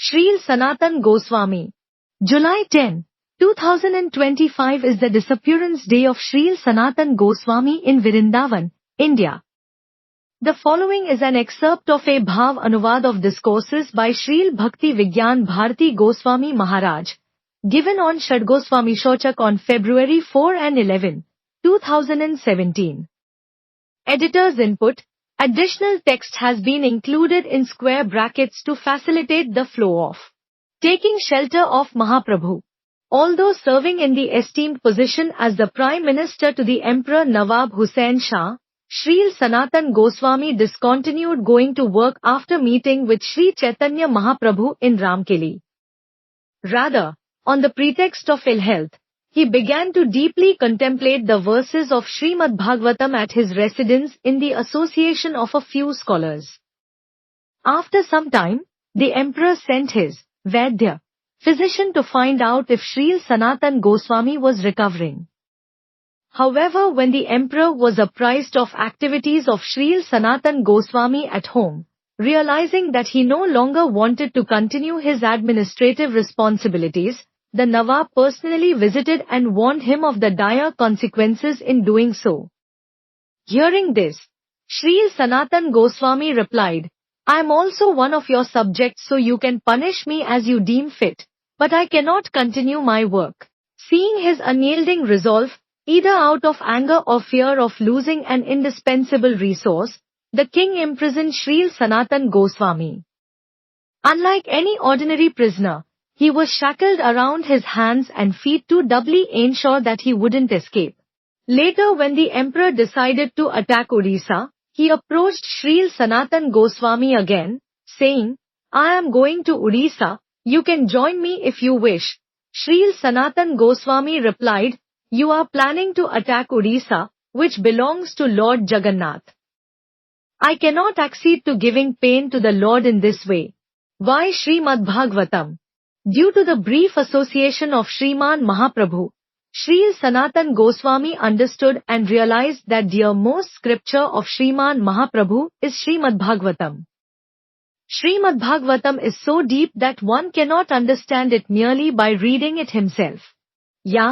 Srila Sanatana Gosvami. July 10, 2025 is the disappearance day of Srila Sanatana Gosvami in Vrindavan, India. The following is an excerpt of a Bhav Anuvad of discourses by Srila Bhakti Vigyan Bharati Goswami Maharaj, given on Shadgoswami Shochak on February 4 and 11, 2017. Editor's input. Additional text has been included in square brackets to facilitate the flow of taking shelter of Mahaprabhu. Although serving in the esteemed position as the Prime Minister to the Emperor Nawab Hussain Shah, Srila Sanatana Goswami discontinued going to work after meeting with Sri Chaitanya Mahaprabhu in Ramkeli. Rather, on the pretext of ill health, he began to deeply contemplate the verses of Srimad Bhagavatam at his residence in the association of a few scholars. After some time, the emperor sent his Vaidya, physician, to find out if Srila Sanatana Goswami was recovering. However, when the emperor was apprised of activities of Srila Sanatana Goswami at home, realizing that he no longer wanted to continue his administrative responsibilities, the Nawab personally visited and warned him of the dire consequences in doing so. Hearing this, Srila Sanatana Goswami replied, "I am also one of your subjects, so you can punish me as you deem fit, but I cannot continue my work." Seeing his unyielding resolve, either out of anger or fear of losing an indispensable resource, the king imprisoned Srila Sanatana Goswami. Unlike any ordinary prisoner, he was shackled around his hands and feet to doubly ensure that he wouldn't escape. Later, when the emperor decided to attack Odisha, he approached Srila Sanatana Goswami again, saying, "I am going to Odisha, you can join me if you wish." Srila Sanatana Goswami replied, "You are planning to attack Odisha, which belongs to Lord Jagannath. I cannot accede to giving pain to the Lord in this way." Why Srimad Bhagavatam? Due to the brief association of Shriman Mahaprabhu, Srila Sanatana Goswami understood and realized that the most scripture of Shriman Mahaprabhu is Srimad Bhagavatam. Srimad Bhagavatam is so deep that one cannot understand it merely by reading it himself. Ya,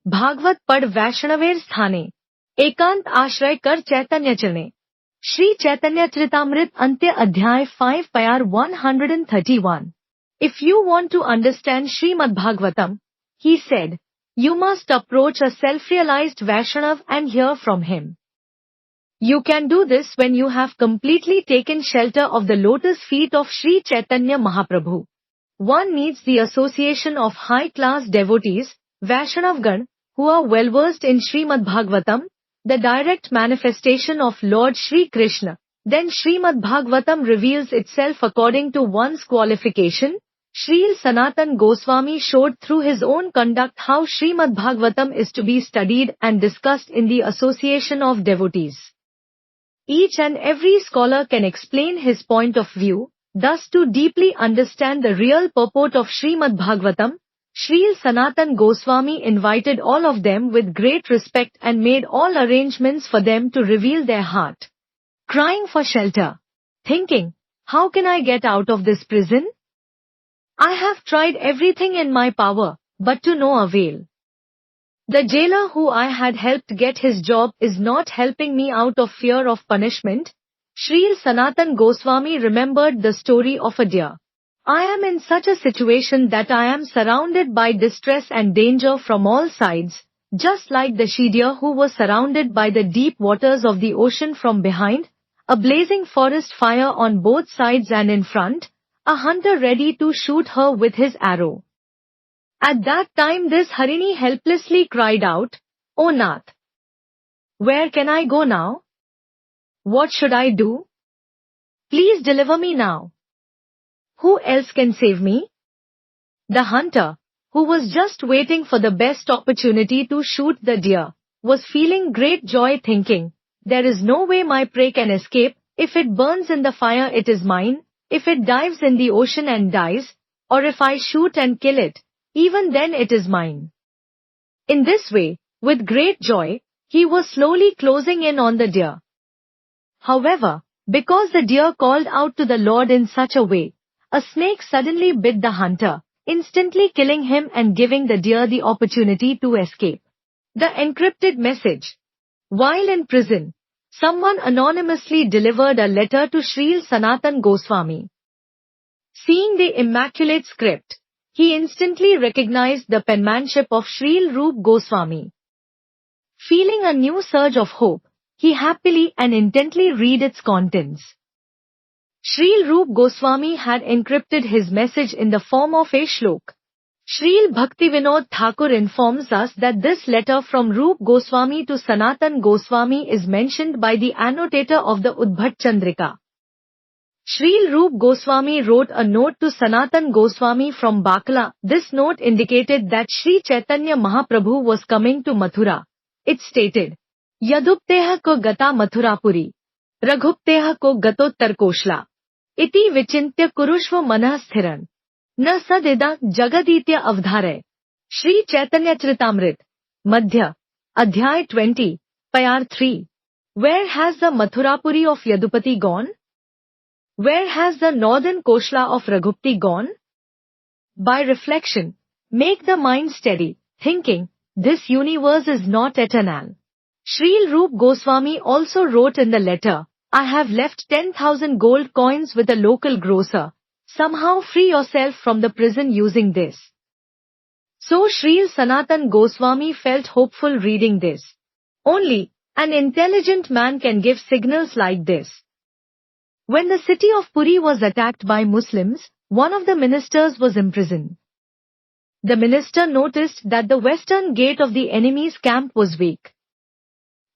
Bhagavat pad Vaishnaver sthane, ekant ashray kar Chaitanya charne. Shri Chaitanya Charitamrit Antya Adhyay 5 Payar 131. If you want to understand Srimad Bhagavatam, he said, you must approach a self-realized Vaishnav and hear from him. You can do this when you have completely taken shelter of the lotus feet of Sri Chaitanya Mahaprabhu. One needs the association of high-class devotees, Vaishnavgan, who are well-versed in Srimad Bhagavatam, the direct manifestation of Lord Shri Krishna. Then Srimad Bhagavatam reveals itself according to one's qualification. Srila Sanatana Goswami showed through his own conduct how Srimad Bhagavatam is to be studied and discussed in the association of devotees. Each and every scholar can explain his point of view. Thus, to deeply understand the real purport of Srimad Bhagavatam, Srila Sanatana Goswami invited all of them with great respect and made all arrangements for them to reveal their heart. Crying for shelter. Thinking, how can I get out of this prison? I have tried everything in my power, but to no avail. The jailer who I had helped get his job is not helping me out of fear of punishment. Srila Sanatana Goswami remembered the story of a deer. I am in such a situation that I am surrounded by distress and danger from all sides, just like the she-deer who was surrounded by the deep waters of the ocean from behind, a blazing forest fire on both sides and in front, a hunter ready to shoot her with his arrow. At that time this Harini helplessly cried out, "O Nath! Where can I go now? What should I do? Please deliver me now. Who else can save me?" The hunter, who was just waiting for the best opportunity to shoot the deer, was feeling great joy thinking, "There is no way my prey can escape. If it burns in the fire it is mine. If it dives in the ocean and dies, or if I shoot and kill it, even then it is mine." In this way, with great joy, he was slowly closing in on the deer. However, because the deer called out to the Lord in such a way, a snake suddenly bit the hunter, instantly killing him and giving the deer the opportunity to escape. The encrypted message. While in prison, someone anonymously delivered a letter to Srila Sanatana Gosvami. Seeing the immaculate script, he instantly recognized the penmanship of Srila Rup Goswami. Feeling a new surge of hope, he happily and intently read its contents. Srila Rup Goswami had encrypted his message in the form of a shlok. Srila Bhaktivinod Thakur informs us that this letter from Rup Goswami to Sanatan Goswami is mentioned by the annotator of the Udbhat Chandrika. Srila Rup Goswami wrote a note to Sanatan Goswami from Bakala. This note indicated that Sri Chaitanya Mahaprabhu was coming to Mathura. It stated, Yadupteha ko gata Mathurapuri, Raghupteha ko gatottar koshla, iti vichintya kurushva manah sthiran, na sadida jagaditya avdhare. Sri Chaitanya Charitamrit, Madhya, Adhyay 20, Payar 3. Where has the Mathurapuri of Yadupati gone? Where has the northern Koshla of Raghupti gone? By reflection, make the mind steady, thinking, this universe is not eternal. Srila Rup Goswami also wrote in the letter, I have left 10,000 gold coins with a local grocer. Somehow free yourself from the prison using this. So Srila Sanatana Goswami felt hopeful reading this. Only an intelligent man can give signals like this. When the city of Puri was attacked by Muslims, one of the ministers was imprisoned. The minister noticed that the western gate of the enemy's camp was weak.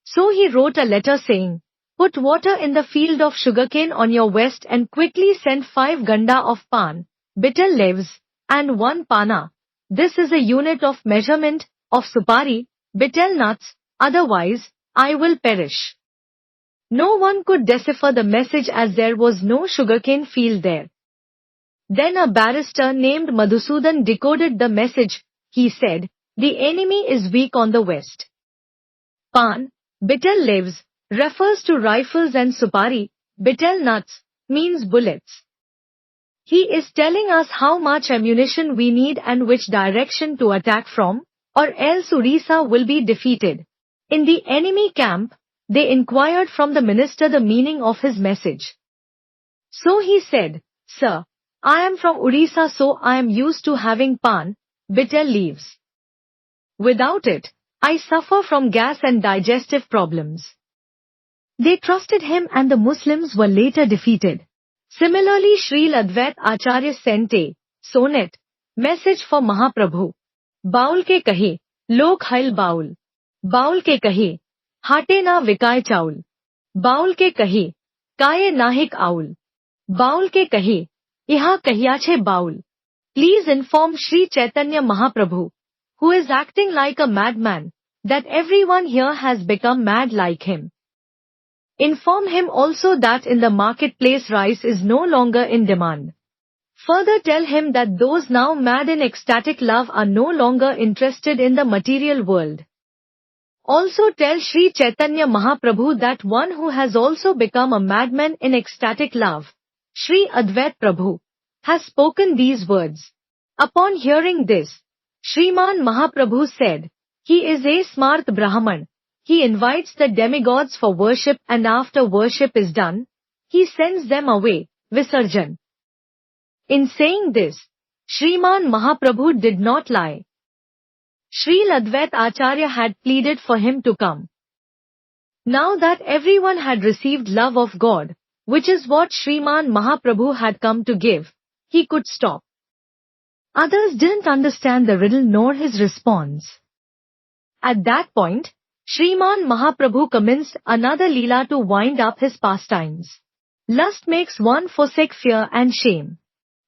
So he wrote a letter saying, put water in the field of sugarcane on your west and quickly send 5 ganda of pan, bitter leaves, and 1 pana. This is a unit of measurement of supari, betel nuts, otherwise, I will perish. No one could decipher the message as there was no sugarcane field there. Then a barrister named Madhusudan decoded the message. He said, the enemy is weak on the west. Pan, bitter leaves, refers to rifles and supari, betel nuts, means bullets. He is telling us how much ammunition we need and which direction to attack from, or else Orissa will be defeated. In the enemy camp, they inquired from the minister the meaning of his message. So he said, Sir, I am from Orissa, so I am used to having pan, bitter leaves. Without it, I suffer from gas and digestive problems. They trusted him and the Muslims were later defeated. Similarly, Srila Advait Acharya sent a sonnet message for Mahaprabhu. Baul ke kahe, lok hail baul. Baul ke kahe, hate na vikay chaul. Baul ke kahe, kaye nahik aul. Baul ke kahe, iha kahiyache baul. Please inform Sri Chaitanya Mahaprabhu, who is acting like a madman, that everyone here has become mad like him. Inform him also that in the marketplace rice is no longer in demand. Further tell him that those now mad in ecstatic love are no longer interested in the material world. Also tell Sri Chaitanya Mahaprabhu that one who has also become a madman in ecstatic love, Sri Advait Prabhu, has spoken these words. Upon hearing this, Shriman Mahaprabhu said, he is a smart Brahman. He invites the demigods for worship and after worship is done, he sends them away, Visarjan. In saying this, Shriman Mahaprabhu did not lie. Srila Advait Acharya had pleaded for him to come. Now that everyone had received love of God, which is what Shriman Mahaprabhu had come to give, he could stop. Others didn't understand the riddle nor his response. At that point, Shriman Mahaprabhu commenced another Leela to wind up his pastimes. Lust makes one forsake fear and shame.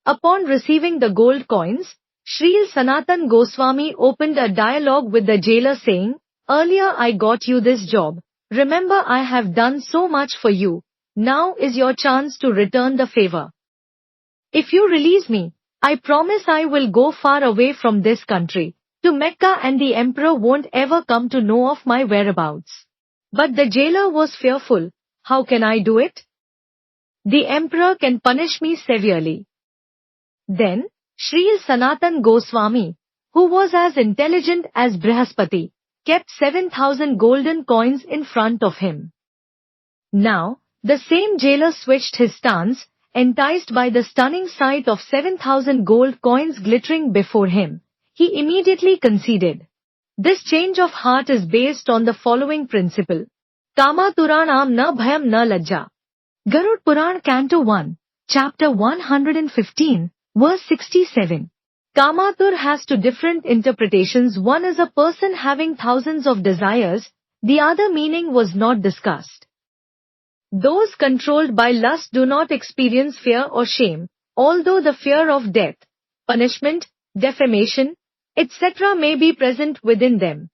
Upon receiving the gold coins, Srila Sanatana Goswami opened a dialogue with the jailer saying, earlier I got you this job, remember I have done so much for you, now is your chance to return the favor. If you release me, I promise I will go far away from this country, to Mecca, and the emperor won't ever come to know of my whereabouts. But the jailer was fearful. How can I do it? The emperor can punish me severely. Then, Srila Sanatana Gosvami, who was as intelligent as Brihaspati, kept 7,000 golden coins in front of him. Now, the same jailer switched his stance, enticed by the stunning sight of 7,000 gold coins glittering before him. He immediately conceded. This change of heart is based on the following principle. Kama Turanam na bhayam na lajja. Garud Puran Canto 1, Chapter 115, Verse 67. Kamatur has two different interpretations. One is a person having thousands of desires, the other meaning was not discussed. Those controlled by lust do not experience fear or shame, although the fear of death, punishment, defamation, etc. may be present within them.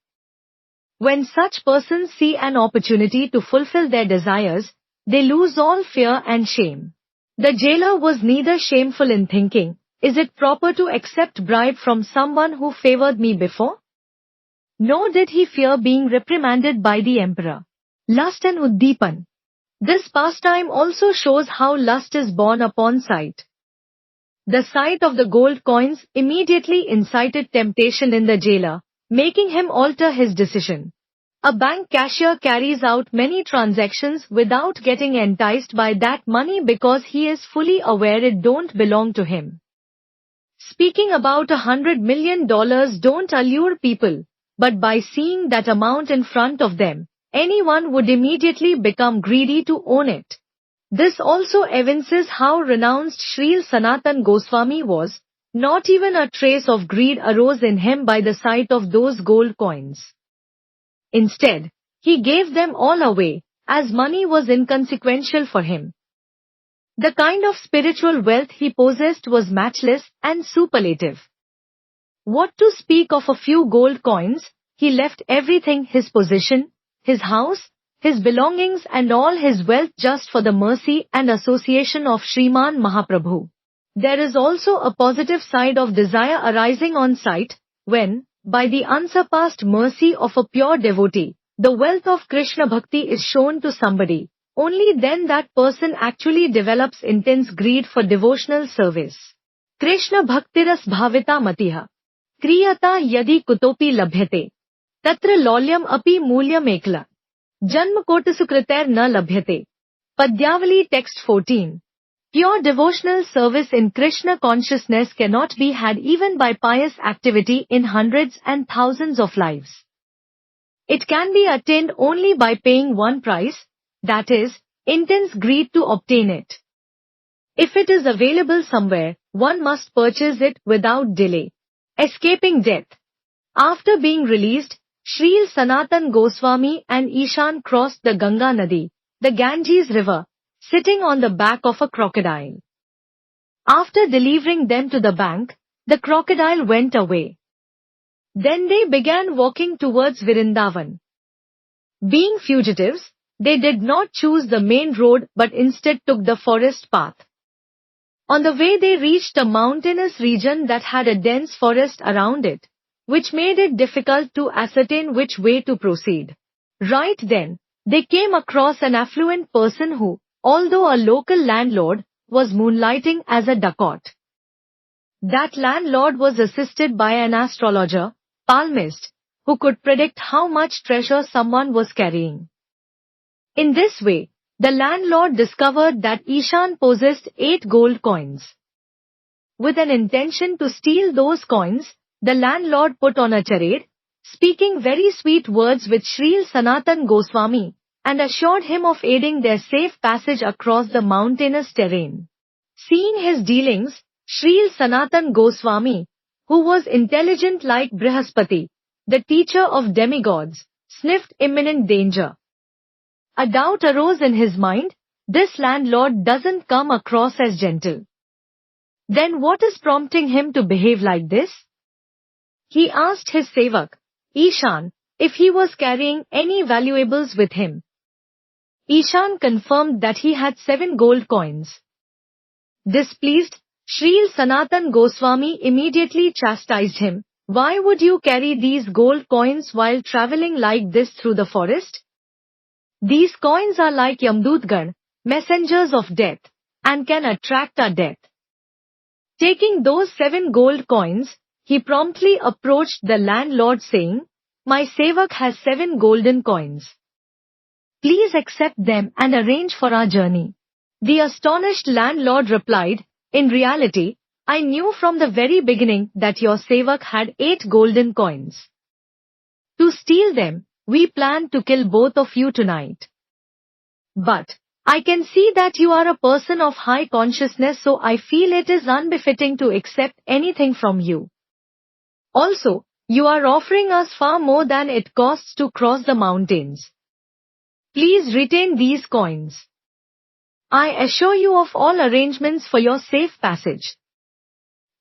When such persons see an opportunity to fulfill their desires, they lose all fear and shame. The jailer was neither shameful in thinking, is it proper to accept bribe from someone who favored me before? Nor did he fear being reprimanded by the emperor. Lust and Uddipan. This pastime also shows how lust is born upon sight. The sight of the gold coins immediately incited temptation in the jailer, making him alter his decision. A bank cashier carries out many transactions without getting enticed by that money because he is fully aware it don't belong to him. Speaking about $100 million don't allure people, but by seeing that amount in front of them, anyone would immediately become greedy to own it. This also evinces how renounced Srila Sanatana Gosvami was. Not even a trace of greed arose in him by the sight of those gold coins. Instead, he gave them all away, as money was inconsequential for him. The kind of spiritual wealth he possessed was matchless and superlative. What to speak of a few gold coins, he left everything, his position, his house, his belongings and all his wealth just for the mercy and association of Shriman Mahaprabhu. There is also a positive side of desire arising on sight, when, by the unsurpassed mercy of a pure devotee, the wealth of Krishna Bhakti is shown to somebody. Only then that person actually develops intense greed for devotional service. Krishna Bhaktiras Bhavita Matiha. Kriyata yadi kutopi labhyate. Tatra lolyam api mulyam ekla. Janma kotasukritar na labhyate. Padyavali text 14. Pure devotional service in Krishna consciousness cannot be had even by pious activity in hundreds and thousands of lives. It can be attained only by paying one price, that is, intense greed to obtain it. If it is available somewhere, one must purchase it without delay. Escaping death. After being released, Srila Sanatana Gosvami and Ishan crossed the Ganga Nadi, the Ganges river, sitting on the back of a crocodile. After delivering them to the bank, the crocodile went away. Then they began walking towards Vrindavan. Being fugitives, they did not choose the main road but instead took the forest path. On the way they reached a mountainous region that had a dense forest around it, which made it difficult to ascertain which way to proceed. Right then, they came across an affluent person who, although a local landlord, was moonlighting as a dacoit. That landlord was assisted by an astrologer, palmist, who could predict how much treasure someone was carrying. In this way, the landlord discovered that Ishan possessed 8 gold coins. With an intention to steal those coins, the landlord put on a charade, speaking very sweet words with Srila Sanatana Gosvami, and assured him of aiding their safe passage across the mountainous terrain. Seeing his dealings, Srila Sanatana Gosvami, who was intelligent like Brihaspati, the teacher of demigods, sniffed imminent danger. A doubt arose in his mind, this landlord doesn't come across as gentle. Then what is prompting him to behave like this? He asked his sevak, Ishan, if he was carrying any valuables with him. Ishan confirmed that he had 7 gold coins. Displeased, Srila Sanatana Gosvami immediately chastised him. Why would you carry these gold coins while traveling like this through the forest? These coins are like Yamdutgan, messengers of death, and can attract our death. Taking those 7 gold coins, he promptly approached the landlord saying, "My sevak has 7 golden coins. Please accept them and arrange for our journey." The astonished landlord replied, "In reality, I knew from the very beginning that your sevak had 8 golden coins. To steal them, we planned to kill both of you tonight. But I can see that you are a person of high consciousness, so I feel it is unbefitting to accept anything from you. Also, you are offering us far more than it costs to cross the mountains. Please retain these coins. I assure you of all arrangements for your safe passage."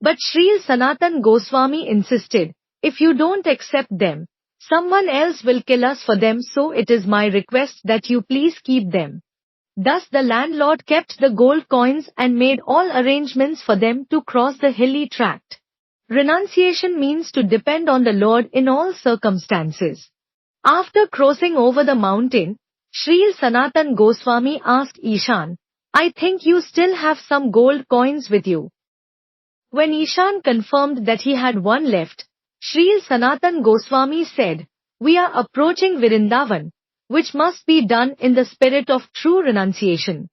But Srila Sanatana Gosvami insisted, "If you don't accept them, someone else will kill us for them, so it is my request that you please keep them." Thus the landlord kept the gold coins and made all arrangements for them to cross the hilly tract. Renunciation means to depend on the Lord in all circumstances. After crossing over the mountain, Srila Sanatana Goswami asked Ishan, "I think you still have some gold coins with you." When Ishan confirmed that he had one left, Srila Sanatana Goswami said, "We are approaching Vrindavan, which must be done in the spirit of true renunciation.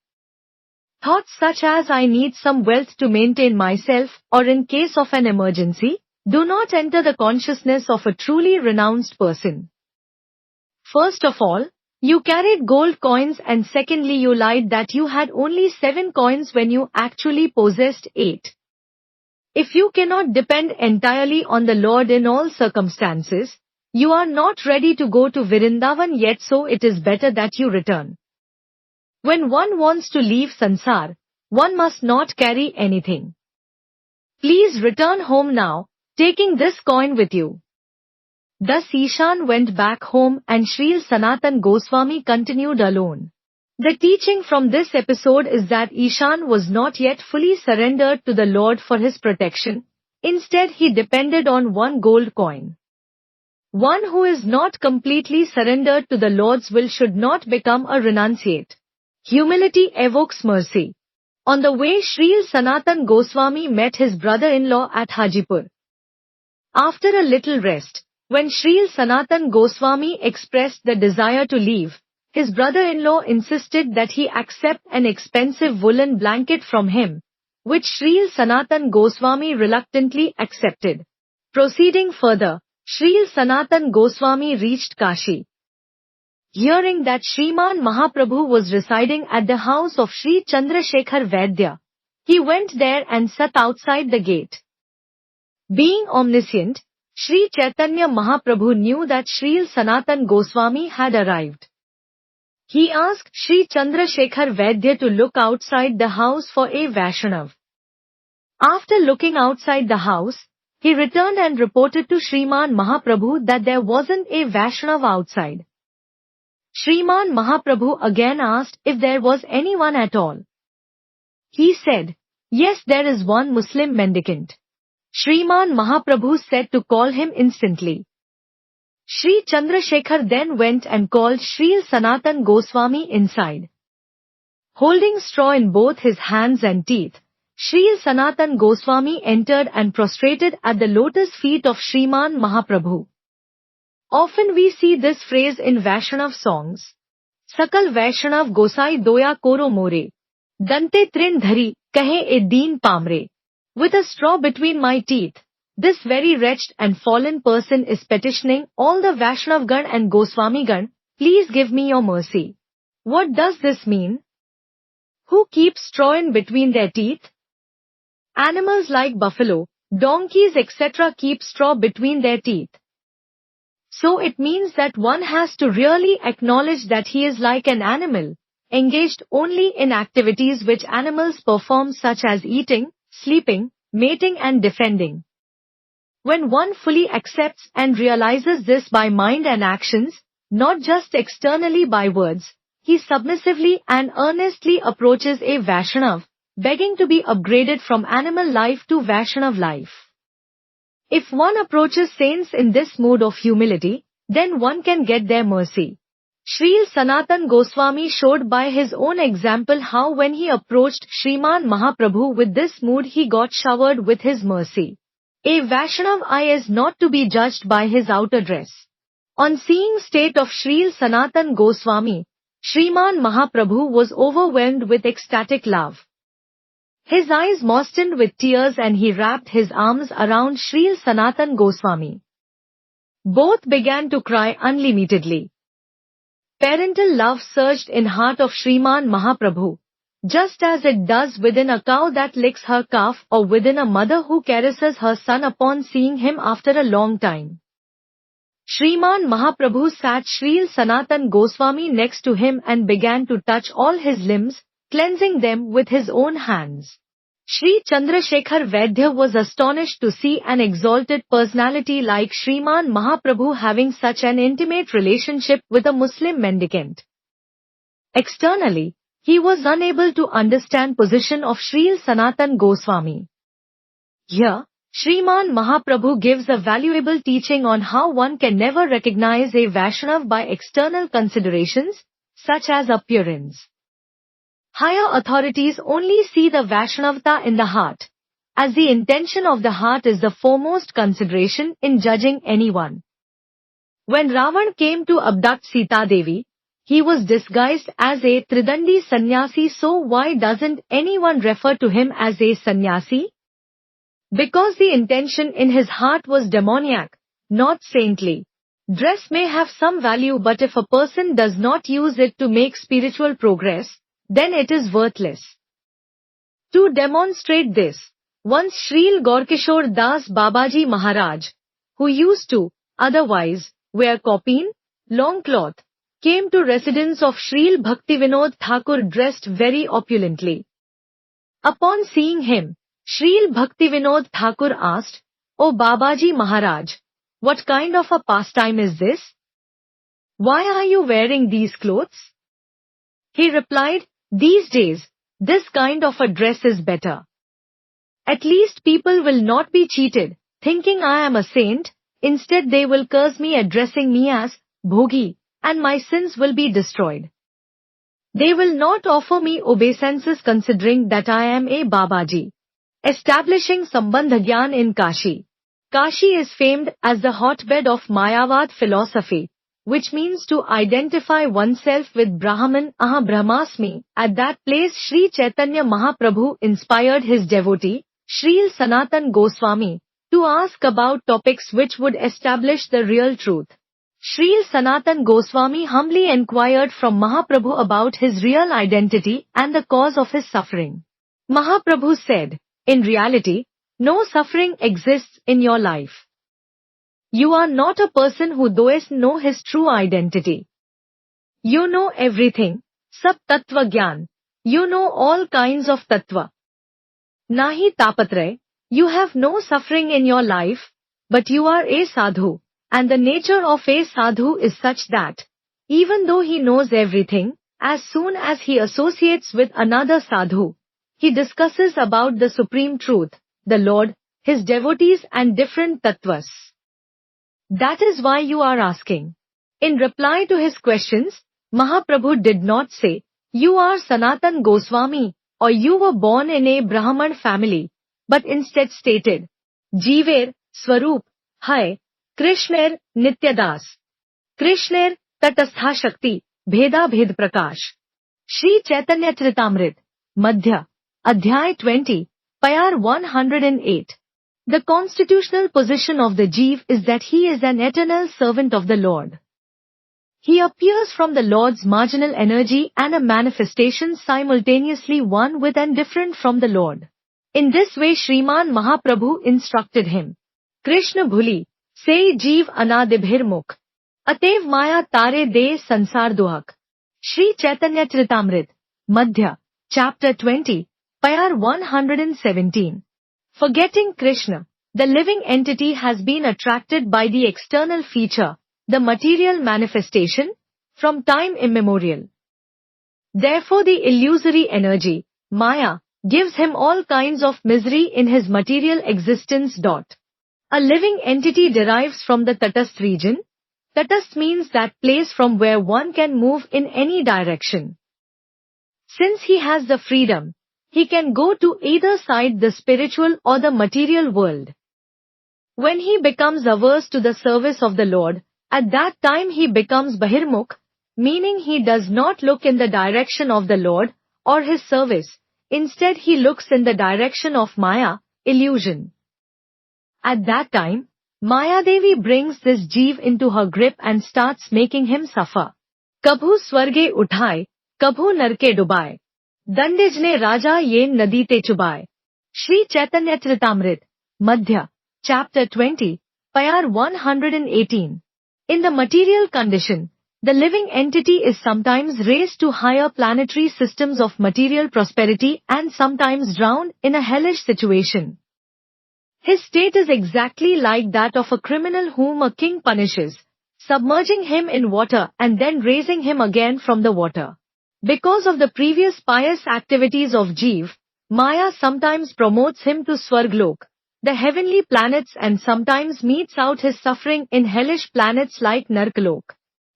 Thoughts such as I need some wealth to maintain myself or in case of an emergency do not enter the consciousness of a truly renounced person. First of all, you carried gold coins, and secondly you lied that you had only 7 coins when you actually possessed 8. If you cannot depend entirely on the Lord in all circumstances, you are not ready to go to Vrindavan yet, so it is better that you return. When one wants to leave Sansar, one must not carry anything. Please return home now, taking this coin with you." Thus Ishan went back home and Srila Sanatana Goswami continued alone. The teaching from this episode is that Ishan was not yet fully surrendered to the Lord for his protection. Instead, he depended on one gold coin. One who is not completely surrendered to the Lord's will should not become a renunciate. Humility evokes mercy. On the way, Srila Sanatana Goswami met his brother-in-law at Hajipur. After a little rest, when Srila Sanatana Goswami expressed the desire to leave, his brother-in-law insisted that he accept an expensive woolen blanket from him, which Srila Sanatana Goswami reluctantly accepted. Proceeding further, Srila Sanatana Goswami reached Kashi. Hearing that Shriman Mahaprabhu was residing at the house of Sri Chandrasekhar Vaidya, he went there and sat outside the gate. Being omniscient, Sri Chaitanya Mahaprabhu knew that Srila Sanatana Goswami had arrived. He asked Sri Chandrasekhar Vaidya to look outside the house for a Vaishnav. After looking outside the house, he returned and reported to Shriman Mahaprabhu that there wasn't a Vaishnav outside. Shriman Mahaprabhu again asked if there was anyone at all. He said, "Yes, there is one Muslim mendicant." Shriman Mahaprabhu said to call him instantly. Sri Chandrasekhar then went and called Srila Sanatana Goswami inside. Holding straw in both his hands and teeth, Srila Sanatana Goswami entered and prostrated at the lotus feet of Shriman Mahaprabhu. Often we see this phrase in Vaishnav songs. Sakal Vaishnav Gosai Doya Koro More. Dante Trin Dhari, Kahe e Deen Pamre. With a straw between my teeth, this very wretched and fallen person is petitioning all the Vaishnavgan and Goswamigan, "Please give me your mercy." What does this mean? Who keeps straw in between their teeth? Animals like buffalo, donkeys etc. keep straw between their teeth. So it means that one has to really acknowledge that he is like an animal, engaged only in activities which animals perform such as eating, sleeping, mating and defending. When one fully accepts and realizes this by mind and actions, not just externally by words, he submissively and earnestly approaches a Vaishnav, begging to be upgraded from animal life to Vaishnav life. If one approaches saints in this mood of humility, then one can get their mercy. Srila Sanatana Gosvami showed by his own example how when he approached Shriman Mahaprabhu with this mood he got showered with his mercy. A Vaishnav eye is not to be judged by his outer dress. On seeing state of Srila Sanatana Gosvami, Shriman Mahaprabhu was overwhelmed with ecstatic love. His eyes moistened with tears and he wrapped his arms around Srila Sanatana Gosvami. Both began to cry unlimitedly. Parental love surged in heart of Shriman Mahaprabhu, just as it does within a cow that licks her calf or within a mother who caresses her son upon seeing him after a long time. Shriman Mahaprabhu sat Srila Sanatana Goswami next to him and began to touch all his limbs, cleansing them with his own hands. Sri Chandrasekhar Vaidya was astonished to see an exalted personality like Shriman Mahaprabhu having such an intimate relationship with a Muslim mendicant. Externally, he was unable to understand position of Srila Sanatana Goswami. Here, Shriman Mahaprabhu gives a valuable teaching on how one can never recognize a Vaishnav by external considerations, such as appearance. Higher authorities only see the Vaishnavata in the heart, as the intention of the heart is the foremost consideration in judging anyone. When Ravan came to abduct Sita Devi, he was disguised as a Tridandi sannyasi, so why doesn't anyone refer to him as a sannyasi? Because the intention in his heart was demoniac, not saintly. Dress may have some value, but if a person does not use it to make spiritual progress, then it is worthless. To demonstrate this, once Srila Gaurkishore Das Babaji Maharaj, who used to, otherwise, wear kaupin, long cloth, came to residence of Srila Bhaktivinod Thakur dressed very opulently. Upon seeing him, Srila Bhaktivinod Thakur asked, "O Babaji Maharaj, what kind of a pastime is this? Why are you wearing these clothes?" He replied, "These days, this kind of a dress is better. At least people will not be cheated, thinking I am a saint, instead they will curse me addressing me as Bhogi, and my sins will be destroyed. They will not offer me obeisances considering that I am a Babaji." Establishing Sambandha Gyan in Kashi. Kashi is famed as the hotbed of Mayavad philosophy, which means to identify oneself with Brahman, Aha Brahmasmi. At that place Sri Chaitanya Mahaprabhu inspired his devotee, Srila Sanatana Goswami, to ask about topics which would establish the real truth. Srila Sanatana Goswami humbly inquired from Mahaprabhu about his real identity and the cause of his suffering. Mahaprabhu said, "In reality, no suffering exists in your life. You are not a person who does know his true identity. You know everything, sab tattva gyan. You know all kinds of tattva. Nahi tapatray, you have no suffering in your life, but you are a sadhu, and the nature of a sadhu is such that, even though he knows everything, as soon as he associates with another sadhu, he discusses about the supreme truth, the Lord, his devotees and different tattvas. That is why you are asking." In reply to his questions, Mahaprabhu did not say, "You are Sanatana Goswami," or "You were born in a Brahman family," but instead stated, "Jeever, Swarup, Hai, Krishner, Nityadas. Krishner, Tatastha Shakti, Bheda Bhed Prakash." Shri Chaitanya Charitamrita, Madhya, Adhyay 20, Payar 108. The constitutional position of the Jeev is that he is an eternal servant of the Lord. He appears from the Lord's marginal energy and a manifestation simultaneously one with and different from the Lord. In this way Shriman Mahaprabhu instructed him. Krishna bhuli, say Jeev anadibhirmukh. Atev maya tare de sansar duhak. Shri Chaitanya Charitamrita, Madhya, Chapter 20, Payar 117. Forgetting Krishna, the living entity has been attracted by the external feature, the material manifestation, from time immemorial. Therefore the illusory energy, Maya, gives him all kinds of misery in his material existence. A living entity derives from the Tatastha region, Tatastha means that place from where one can move in any direction. Since he has the freedom, he can go to either side, the spiritual or the material world. When he becomes averse to the service of the Lord, at that time he becomes Bahirmukh, meaning he does not look in the direction of the Lord or his service. Instead he looks in the direction of Maya, illusion. At that time, Maya Devi brings this Jeev into her grip and starts making him suffer. Kabhu swarge uthaye, kabhu narke dubaye. Dandijne raja ye nadi te chubaye. Shri Chaitanya Charitamrita, Madhya, Chapter 20, Payar 118. In the material condition, the living entity is sometimes raised to higher planetary systems of material prosperity and sometimes drowned in a hellish situation. His state is exactly like that of a criminal whom a king punishes, submerging him in water and then raising him again from the water. Because of the previous pious activities of Jeev, Maya sometimes promotes him to Swarglok, the heavenly planets, and sometimes metes out his suffering in hellish planets like Narkalok.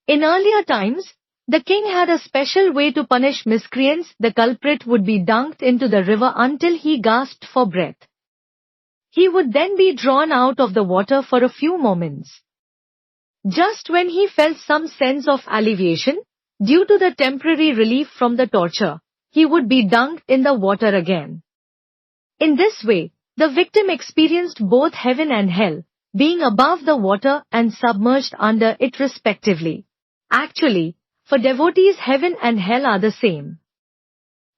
In earlier times, the king had a special way to punish miscreants. The culprit would be dunked into the river until he gasped for breath. He would then be drawn out of the water for a few moments. Just when he felt some sense of alleviation, due to the temporary relief from the torture, he would be dunked in the water again. In this way, the victim experienced both heaven and hell, being above the water and submerged under it respectively. Actually, for devotees heaven and hell are the same.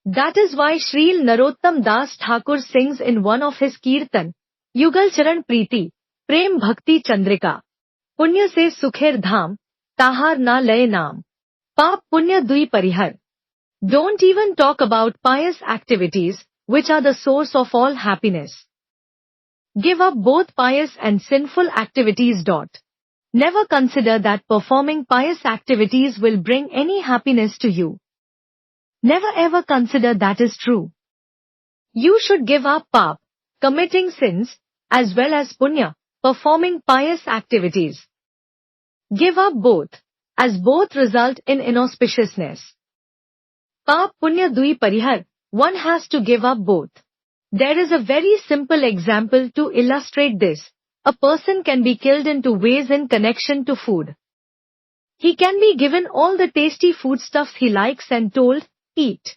That is why Srila Narottam Das Thakur sings in one of his kirtan, Yugal Charan Preeti, Prem Bhakti Chandrika. Punya se sukher dham, tahar na lay naam. Paap punya dui parihar. Don't even talk about pious activities, which are the source of all happiness. Give up both pious and sinful activities. Never consider that performing pious activities will bring any happiness to you. Never ever consider that is true. You should give up paap, committing sins, as well as punya, performing pious activities. Give up both, as both result in inauspiciousness. Paap punya dui parihar, one has to give up both. There is a very simple example to illustrate this. A person can be killed in two ways in connection to food. He can be given all the tasty foodstuffs he likes and told, eat.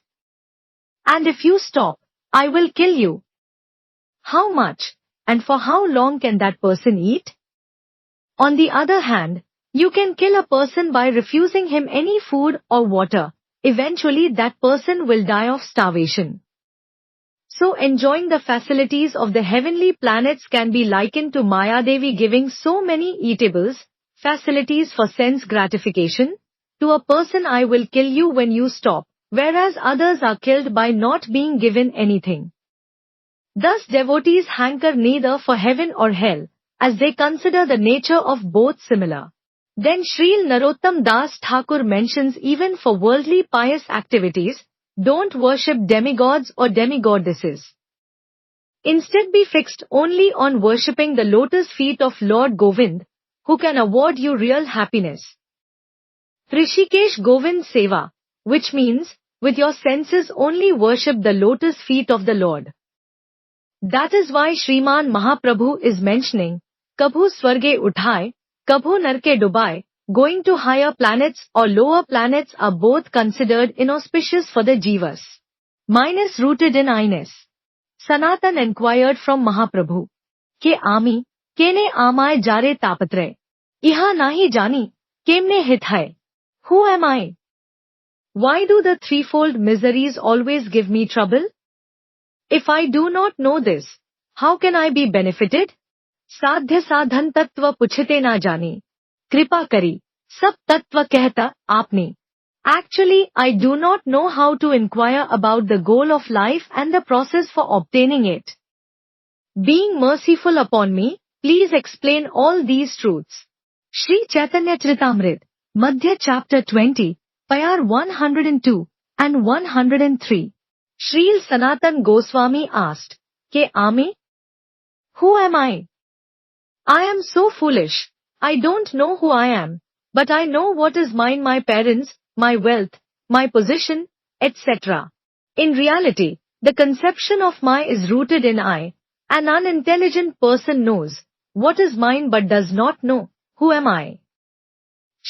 And if you stop, I will kill you. How much, and for how long can that person eat? On the other hand, you can kill a person by refusing him any food or water. Eventually that person will die of starvation. So enjoying the facilities of the heavenly planets can be likened to Maya Devi giving so many eatables, facilities for sense gratification, to a person. I will kill you when you stop, whereas others are killed by not being given anything. Thus devotees hanker neither for heaven or hell, as they consider the nature of both similar. Then Srila Narottam Das Thakur mentions even for worldly pious activities, don't worship demigods or demigoddesses. Instead be fixed only on worshipping the lotus feet of Lord Govind, who can award you real happiness. Rishikesh Govind Seva, which means, with your senses only worship the lotus feet of the Lord. That is why Shriman Mahaprabhu is mentioning, Kabhu Swarge Uthaye, Kabhu Narke Dubaye. Going to higher planets or lower planets are both considered inauspicious for the jivas. Minus rooted in I-ness. Sanatan inquired from Mahaprabhu. Ke ami, kene amay jare tapatre. Iha nahi jani, kemne hit hai. Who am I? Why do the threefold miseries always give me trouble? If I do not know this, how can I be benefited? Sadhya sadhan tattva puchite na jani. Kripa kari, sab tattva kehta, aapne. Actually, I do not know how to inquire about the goal of life and the process for obtaining it. Being merciful upon me, please explain all these truths. Shri Chaitanya Charitamrita, Madhya Chapter 20, Payar 102 and 103. Srila Sanatana Gosvami asked, Ke Ame? Who am I? I am so foolish. I don't know who I am. But I know what is mine: my parents, my wealth, my position, etc. In reality, the conception of my is rooted in I. An unintelligent person knows what is mine but does not know who am I.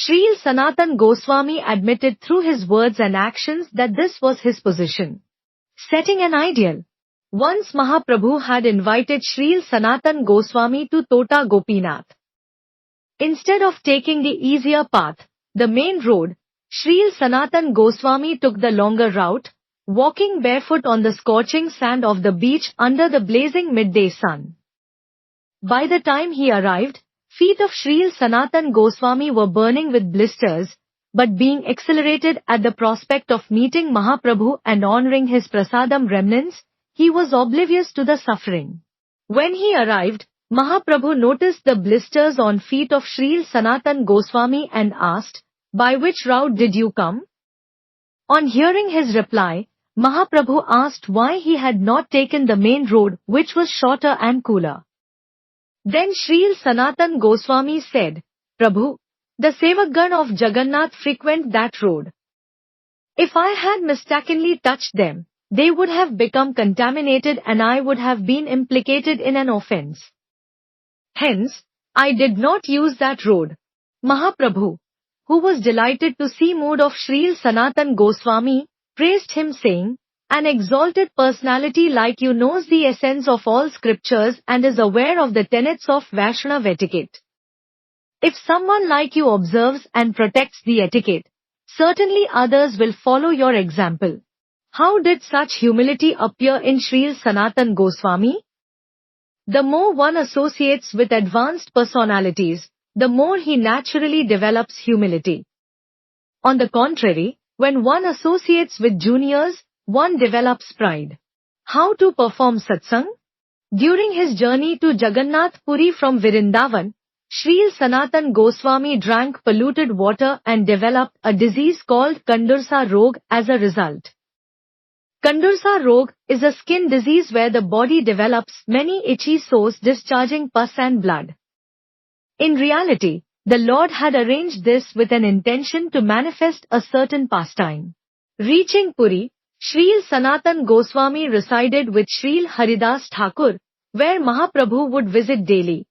Srila Sanatana Goswami admitted through his words and actions that this was his position. Setting an ideal. Once Mahaprabhu had invited Srila Sanatana Goswami to Tota Gopinath. Instead of taking the easier path, the main road, Srila Sanatana Goswami took the longer route, walking barefoot on the scorching sand of the beach under the blazing midday sun. By the time he arrived, feet of Srila Sanatana Goswami were burning with blisters, but being accelerated at the prospect of meeting Mahaprabhu and honoring his prasadam remnants, he was oblivious to the suffering. When he arrived, Mahaprabhu noticed the blisters on feet of Srila Sanatana Goswami and asked, "By which route did you come?" On hearing his reply, Mahaprabhu asked why he had not taken the main road, which was shorter and cooler. Then Srila Sanatana Goswami said, "Prabhu, the Sevakgan of Jagannath frequent that road. If I had mistakenly touched them, they would have become contaminated and I would have been implicated in an offense. Hence, I did not use that road." Mahaprabhu, who was delighted to see mood of Srila Sanatana Goswami, praised him saying, "An exalted personality like you knows the essence of all scriptures and is aware of the tenets of Vaishnava etiquette. If someone like you observes and protects the etiquette, certainly others will follow your example." How did such humility appear in Srila Sanatana Goswami? The more one associates with advanced personalities, the more he naturally develops humility. On the contrary, when one associates with juniors, one develops pride. How to perform satsang? During his journey to Jagannath Puri from Vrindavan, Srila Sanatana Goswami drank polluted water and developed a disease called Kandursa Rog as a result. Kandursa Rog is a skin disease where the body develops many itchy sores discharging pus and blood. In reality, the Lord had arranged this with an intention to manifest a certain pastime. Reaching Puri, Srila Sanatana Goswami resided with Srila Haridas Thakur, where Mahaprabhu would visit daily.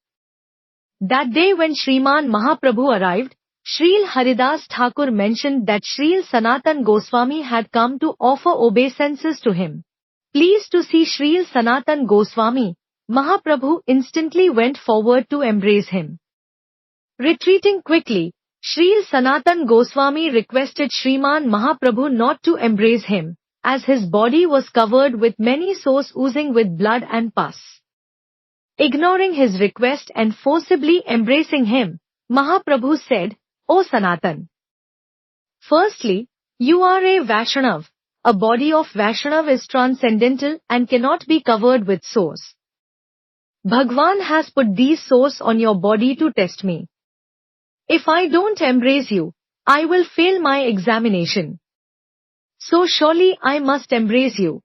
That day when Shriman Mahaprabhu arrived, Srila Haridas Thakur mentioned that Srila Sanatana Goswami had come to offer obeisances to him. Pleased to see Srila Sanatana Goswami, Mahaprabhu instantly went forward to embrace him. Retreating quickly, Srila Sanatana Goswami requested Shriman Mahaprabhu not to embrace him, as his body was covered with many sores oozing with blood and pus. Ignoring his request and forcibly embracing him, Mahaprabhu said, "O Sanatan, firstly, you are a Vaishnav. A body of Vaishnav is transcendental and cannot be covered with sores. Bhagwan has put these sores on your body to test me. If I don't embrace you, I will fail my examination. So surely I must embrace you.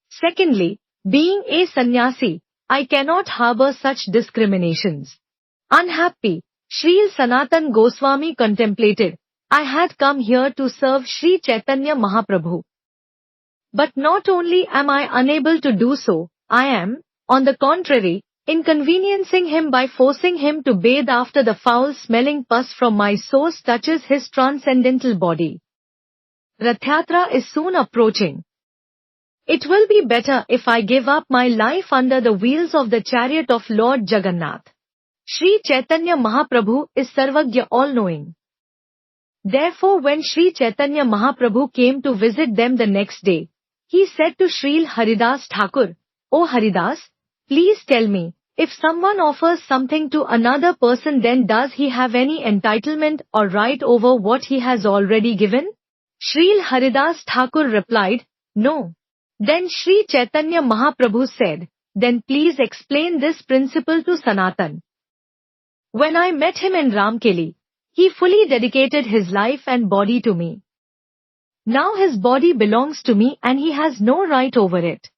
Secondly, being a sannyasi, I cannot harbor such discriminations." Unhappy, Srila Sanatana Goswami contemplated, "I had come here to serve Sri Chaitanya Mahaprabhu. But not only am I unable to do so, I am, on the contrary, inconveniencing him by forcing him to bathe after the foul-smelling pus from my sores touches his transcendental body. Rath-yatra is soon approaching. It will be better if I give up my life under the wheels of the chariot of Lord Jagannath. Sri Chaitanya Mahaprabhu is Sarvagya, all-knowing." Therefore when Sri Chaitanya Mahaprabhu came to visit them the next day, he said to Srila Haridas Thakur, "O Haridas, please tell me, if someone offers something to another person, then does he have any entitlement or right over what he has already given?" Srila Haridas Thakur replied, "No." Then Sri Chaitanya Mahaprabhu said, "Then please explain this principle to Sanatan. When I met him in Ramkeli, he fully dedicated his life and body to me. Now his body belongs to me and he has no right over it.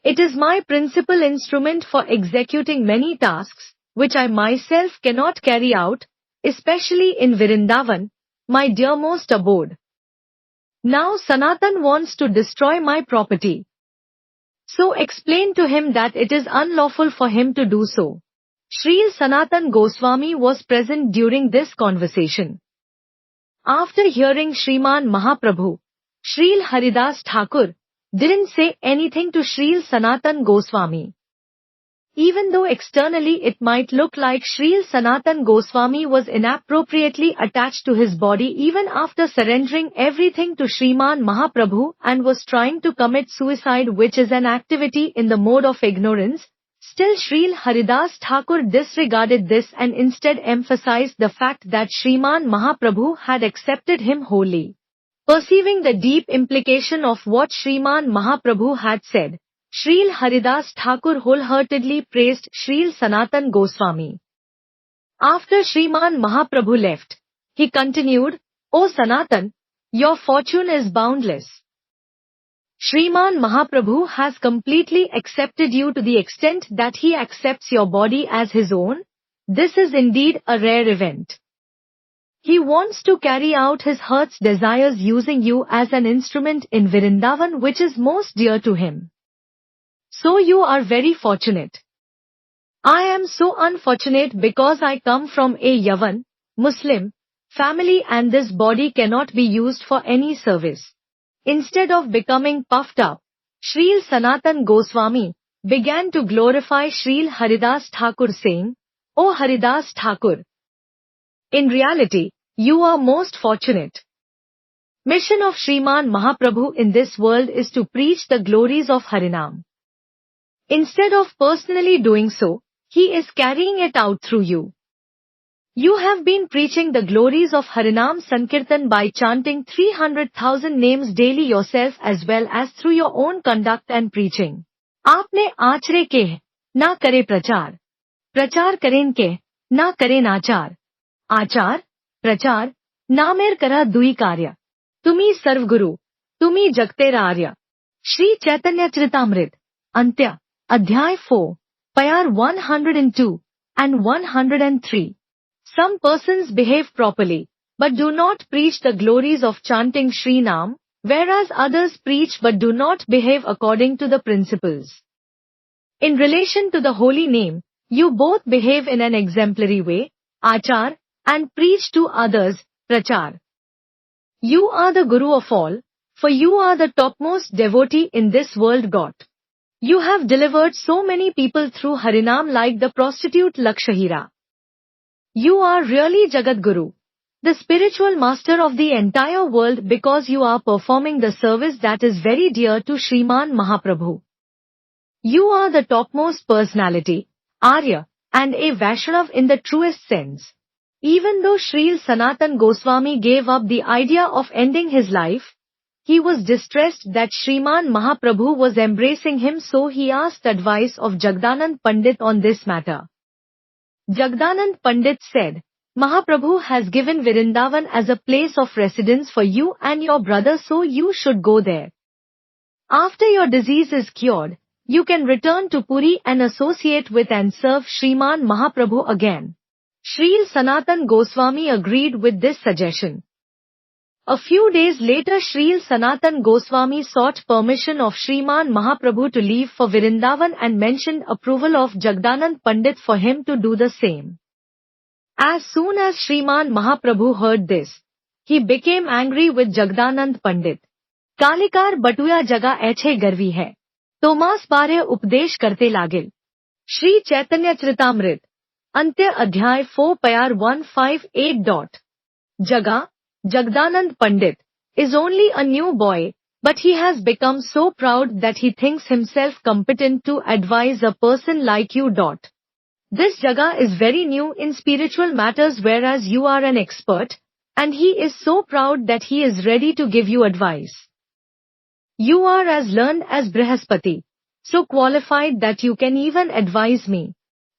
It is my principal instrument for executing many tasks, which I myself cannot carry out, especially in Vrindavan, my dearmost abode. Now Sanatan wants to destroy my property. So explain to him that it is unlawful for him to do so. Srila Sanatana Gosvami was present during this conversation. After hearing Shriman Mahaprabhu, Srila Haridas Thakur didn't say anything to Srila Sanatana Gosvami. Even though externally it might look like Srila Sanatana Gosvami was inappropriately attached to his body even after surrendering everything to Shriman Mahaprabhu and was trying to commit suicide, which is an activity in the mode of ignorance, still Srila Haridas Thakur disregarded this and instead emphasized the fact that Shriman Mahaprabhu had accepted him wholly. Perceiving the deep implication of what Shriman Mahaprabhu had said, Srila Haridas Thakur wholeheartedly praised Srila Sanatana Goswami. After Shriman Mahaprabhu left, he continued, "O Sanatan, your fortune is boundless. Shriman Mahaprabhu has completely accepted you to the extent that he accepts your body as his own. This is indeed a rare event. He wants to carry out his heart's desires using you as an instrument in Vrindavan, which is most dear to him. So you are very fortunate. I am so unfortunate because I come from a Yavan, Muslim, family and this body cannot be used for any service." Instead of becoming puffed up, Srila Sanatana Goswami began to glorify Srila Haridas Thakur saying, "O Haridas Thakur, in reality, you are most fortunate. Mission of Shriman Mahaprabhu in this world is to preach the glories of Harinam. Instead of personally doing so, he is carrying it out through you. You have been preaching the glories of Harinam Sankirtan by chanting 300,000 names daily yourself as well as through your own conduct and preaching. आपने आचरे के ना करे प्रचार, प्रचार करें के ना करे नाचार, आचार, प्रचार, नामेर करा दुई कार्य, तुम्ही सर्वगुरु, तुम्ही जगतेर आर्य." Shri Chaitanya Charitamrita, Antya, Adhyay 4, Payar 102 and 103. Some persons behave properly, but do not preach the glories of chanting Shri Nam, whereas others preach but do not behave according to the principles. In relation to the holy name, you both behave in an exemplary way, achar, and preach to others, prachar. You are the Guru of all, for you are the topmost devotee in this world got. You have delivered so many people through Harinam like the prostitute Lakshahira. You are really Jagat Guru, the spiritual master of the entire world, because you are performing the service that is very dear to Shriman Mahaprabhu. You are the topmost personality, Arya, and a Vaishnav in the truest sense. Even though Srila Sanatana Goswami gave up the idea of ending his life, he was distressed that Shriman Mahaprabhu was embracing him, so he asked advice of Jagdanand Pandit on this matter. Jagdanand Pandit said, "Mahaprabhu has given Vrindavan as a place of residence for you and your brother, so you should go there. After your disease is cured, you can return to Puri and associate with and serve Shriman Mahaprabhu again." Srila Sanatana Goswami agreed with this suggestion. A few days later, Srila Sanatana Goswami sought permission of Shriman Mahaprabhu to leave for Vrindavan and mentioned approval of Jagdanand Pandit for him to do the same. As soon as Shriman Mahaprabhu heard this, he became angry with Jagdanand Pandit. "कालिकार बटुया जगा ऐछे गर्वी है, तो मास बारे उपदेश करते लागिल." Shri Chaitanya Charitamrita, Antya Adhyay 4 Payar 158. Jaga, Jagdanand Pandit, is only a new boy, but he has become so proud that he thinks himself competent to advise a person like you. This Jaga is very new in spiritual matters, whereas you are an expert, and he is so proud that he is ready to give you advice. You are as learned as Brihaspati, so qualified that you can even advise me.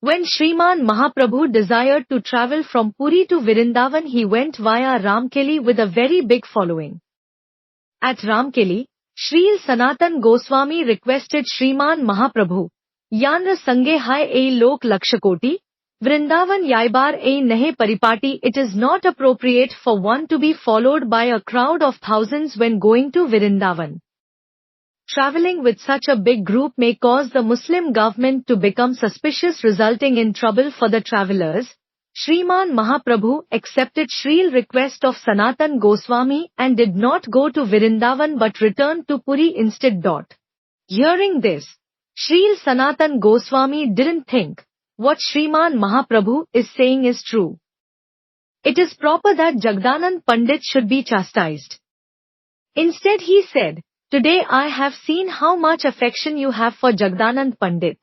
When Shriman Mahaprabhu desired to travel from Puri to Vrindavan, he went via Ramkeli with a very big following. At Ramkeli, Srila Sanatana Goswami requested Shriman Mahaprabhu, "Yanra sange hai a lok lakshakoti, Vrindavan yaibar a nahe paripati. It is not appropriate for one to be followed by a crowd of thousands when going to Vrindavan. Traveling with such a big group may cause the Muslim government to become suspicious, resulting in trouble for the travelers. Shriman Mahaprabhu accepted Sril request of Sanatan Goswami and did not go to Vrindavan but returned to Puri instead. Hearing this, Sril Sanatan Goswami didn't think what Shriman Mahaprabhu is saying is true. It is proper that Jagdanand Pandit should be chastised. Instead he said, "Today I have seen how much affection you have for Jagdanand Pandit.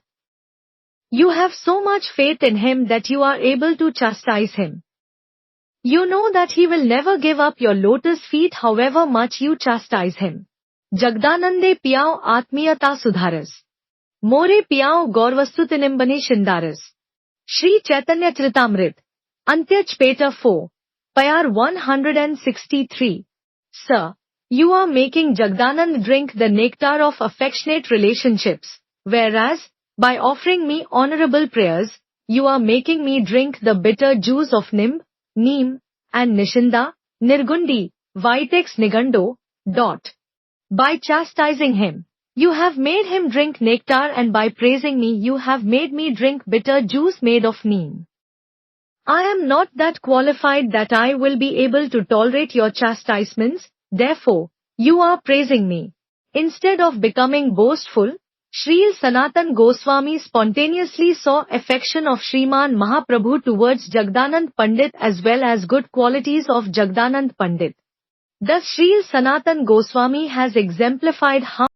You have so much faith in him that you are able to chastise him. You know that he will never give up your lotus feet however much you chastise him. Jagdanande piyao atmiyata sudharas. More piyao gaurvastutinimbane shindaras." Shri Chaitanya Charitamrit, Antyaj Peta 4, Payar 163. Sir, you are making Jagdanand drink the nectar of affectionate relationships, whereas, by offering me honorable prayers, you are making me drink the bitter juice of Nimb, Neem, and Nishinda, Nirgundi, Vitex Nigando. By chastising him, you have made him drink nectar, and by praising me you have made me drink bitter juice made of neem. I am not that qualified that I will be able to tolerate your chastisements, therefore, you are praising me. Instead of becoming boastful, Srila Sanatana Goswami spontaneously saw affection of Shriman Mahaprabhu towards Jagdanand Pandit as well as good qualities of Jagdanand Pandit. Thus Srila Sanatana Goswami has exemplified how